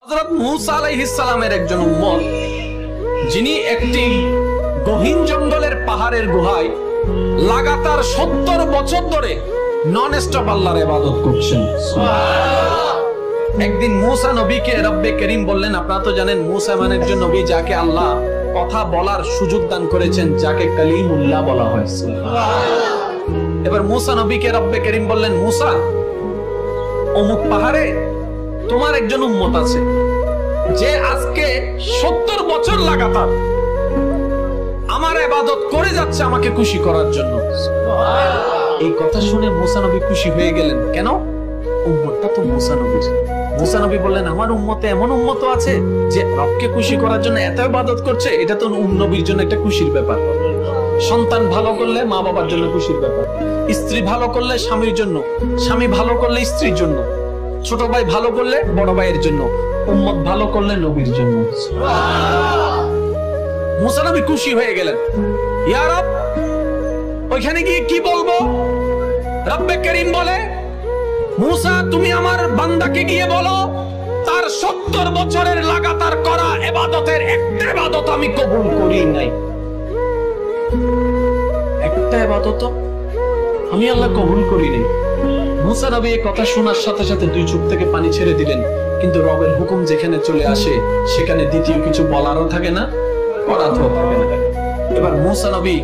হযরত মূসা আলাইহিস সালামের একজন উম্মত যিনি একটি গহীন জঙ্গলের পাহাড়ের গুহায় লাগাতার 70 বছর ধরে নন স্টপ আল্লাহর ইবাদত করছেন। একদিন মূসা নবীকে রব্বে করিম বললেন, আপনারা তো জানেন মূসা এমন একজন নবী যাকে আল্লাহ কথা বলার সুযোগ দান করেছেন, যাকে কালিমুল্লাহ বলা হয়। এবার মূসা নবীকে রব্বে করিম বললেন, মূসা অমুক পাহাড়ে তোমার একজন উম্মত আছে যে আজকে 70 বছর লাগাতার আমার ইবাদত করে যাচ্ছে আমাকে খুশি করার জন্য। এই কথা শুনে মূসা নবী খুশি হয়ে গেলেন। কেন? উম্মতটা তো মূসা নবীর। মূসা নবী বললেন, আমার উম্মতে এমন উম্মত আছে যে রবকে খুশি করার জন্য এত ইবাদত করছে, এটা তো নবীর জন্য একটা খুশির ব্যাপার। সন্তান ভালো করলে মা বাবার জন্য খুশির ব্যাপার, স্ত্রী ভালো করলে স্বামীর জন্য, স্বামী ভালো করলে স্ত্রীর জন্য, ছোট ভাই ভালো করলে বড় ভাইয়ের জন্য, উম্মত ভালো করলে নবীর জন্য। মূসা নবী খুশি হয়ে গেলেন। ইয়া রব, ওইখানে গিয়ে কি বলবো? রব্বে করিম বলে, মূসা তুমি আমার বান্দাকে গিয়ে বলো তার 70 বছরের লাগাতার করা ইবাদতের একটা ইবাদত আমি কবুল করি নাই। একটা ইবাদত আমি আল্লাহ কবুল করি নাই। মূসা নবী এই কথা শোনার সাথে সাথে দুই চোখ থেকে পানি ছেড়ে দিলেন। কিন্তু রবের হুকুম যেখানে চলে আসে সেখানে দ্বিতীয় কিছু বলারও থাকে না, করারও থাকে না। এবার মূসা নবী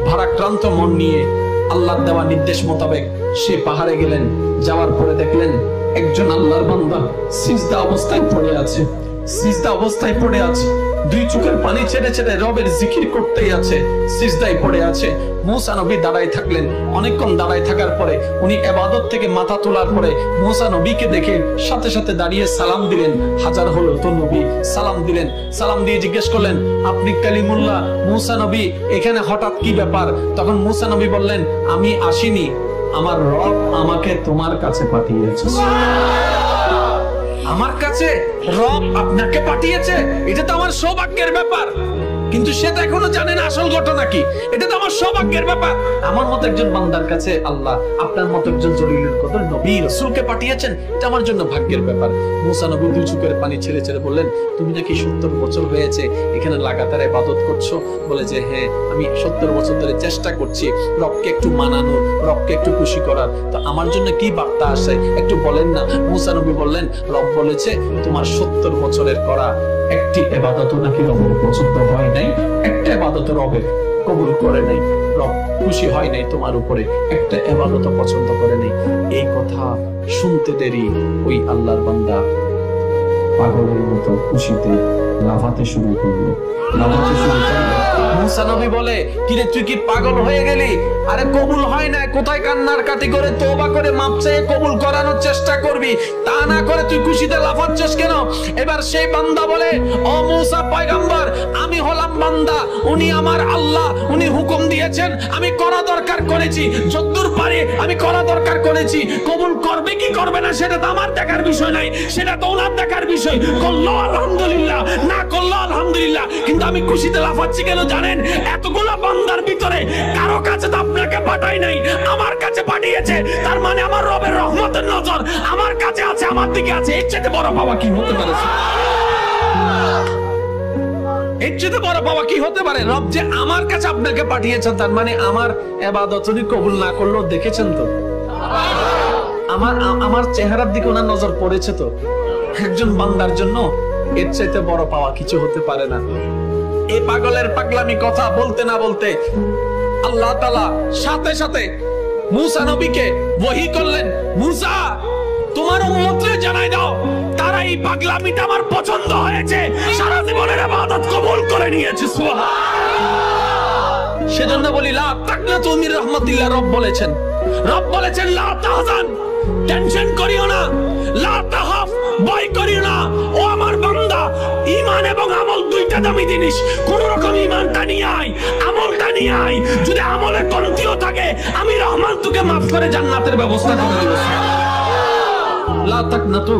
ভারাক্রান্ত মন নিয়ে আল্লাহর দেওয়া নির্দেশ মোতাবেক সে পাহাড়ে গেলেন। যাওয়ার পরে দেখলেন একজন আল্লাহর বান্দা সিজদা অবস্থায় পড়ে আছে। সিজদা অবস্থায় পড়ে আছে, দুই চোখের পানি ছেড়ে ছেড়ে রবের জিকির করতেই আছে, সিজদায় পড়ে আছে। মূসা নবী দাঁড়ায় থাকলেন। অনেকক্ষণ দাঁড়ায় থাকার পরে উনি ইবাদত থেকে মাথা তোলার পরে মূসা নবীকে দেখে সাথে সাথে দাঁড়িয়ে সালাম দিলেন। হাজার হলো তো নবী সালাম দিলেন। সালাম দিয়ে জিজ্ঞেস করলেন, আপনি কালিমুল্লাহ মূসা নবী, এখানে হঠাৎ কি ব্যাপার? তখন মূসা নবী বললেন, আমি আসিনি, আমার রব আমাকে তোমার কাছে পাঠিয়েছে। আমার কাছে রব আপনাকে পাঠিয়েছে, এটা তো আমার সৌভাগ্যের ব্যাপার। কিন্তু সে তো এখনো জানে না আসল ঘটনা কি। এটা তো আমার সৌভাগ্যের ব্যাপার। আমার মতো একজন বান্দার কাছে আল্লাহ আপনার মতো একজন জলিলুল কদর নবী রাসূলকে পাঠিয়েছেন, এটা আমার জন্য ভাগ্যের ব্যাপার। মূসা নবী দুই চোখের পানি ছেড়ে ছেড়ে বললেন, তুমি নাকি 70 বছর হয়েছে এখানে লাগাতার ইবাদত করছো? বলে যে হ্যাঁ, আমি 70 বছর ধরে চেষ্টা করছি রবকে একটু মানানোর, রবকে একটু খুশি করার। তো আমার জন্য কি বার্তা আসে একটু বলেন না। মূসা নবী বললেন, রব বলেছে তোমার 70 বছরের করা একটি ইবাদত নাকি রবের পছন্দ হয় নাই, একটা ইবাদত রবের কবুল করে নাই, রব খুশি হয় নাই তোমার উপরে, একটা ইবাদত পছন্দ করে নাই। এই কথা শুনতে দেরি ওই আল্লাহর বান্দা পাগলের মতো খুশিতে লাফাতে শুরু করলো। মূসা নবী বলে, কিরে তুই কি পাগল হয়ে গেলি? আরে কবুল হয় না, কোথায় কান্নার কাটি করে তওবা করে মাপ চেয়ে কবুল করানোর চেষ্টা করবি, তা না করে তুই খুশিতে লাফাচ্ছিস কেন? এবার সেই বান্দা বলে, ও মূসা পয়গম্বর, আমি হলাম বান্দা, উনি আমার আল্লাহ, উনি হুকুম দিয়েছেন, আমি করা দরকার করেছি, যতদূর পারি আমি করা দরকার করেছি। কবুল করবে কি করবে না সেটা তো আমার দেখার বিষয় নাই, সেটা তো ওনার দেখার বিষয়। করলো আলহামদুলিল্লাহ, না করলো আলহামদুলিল্লাহ। কিন্তু আমি খুশিতে লাফাচ্ছি কেন জানেন? এতগুলো বান্দার ভিতরে কারো কাছে তো আপনাকে পাঠাই নাই, আমার কাছে পাঠিয়েছে। তার মানে আমার রবের রহমতের নজর আমার কাছে আছে, আমার দিকে আছে। এর চেয়ে বড় পাওয়া কি হতে পারে? এর চেয়ে বড় পাওয়া কি হতে পারে? রব যে আমার কাছে আপনাকে পাঠিয়েছেন, তার মানে আমার ইবাদত উনি কবুল না করলেও দেখেছেন তো, আমার চেহারার দিকে ওনার নজর পড়েছে তো। একজন বান্দার জন্য এর চাইতে বড় পাওয়া কিছু হতে পারে না। এই পাগলের পাগলামি কথা বলতে না বলতে আল্লাহ তাআলা সাথে সাথে মূসা নবীকে ওহী করলেন, মূসা তোমার উম্মতকে জানাই দাও তারা এই পাগলামিটা আমার পছন্দ হয়েছে, সারা জীবনের ইবাদত কবুল করে নিয়েছে। সুবহানাল্লাহ। সেজন্য বলি লা তাকনাতু মির রাহমাতিল্লাহ। রব বলেছেন লা তাহজান, টেনশন করিও না, লা তাহাফ, ভয় করিও না। ও আমার বান্দা, ঈমান এবং আমল দুইটা দামি জিনিস। কোন রকম ঈমানটা নিয়ে আয়, আমলটা নিয়ে আয়। যদি আমলে কমতিও থাকে আমি রহমান তোকে মাফ করে জান্নাতের ব্যবস্থা করে দেব। লা তাকনাতু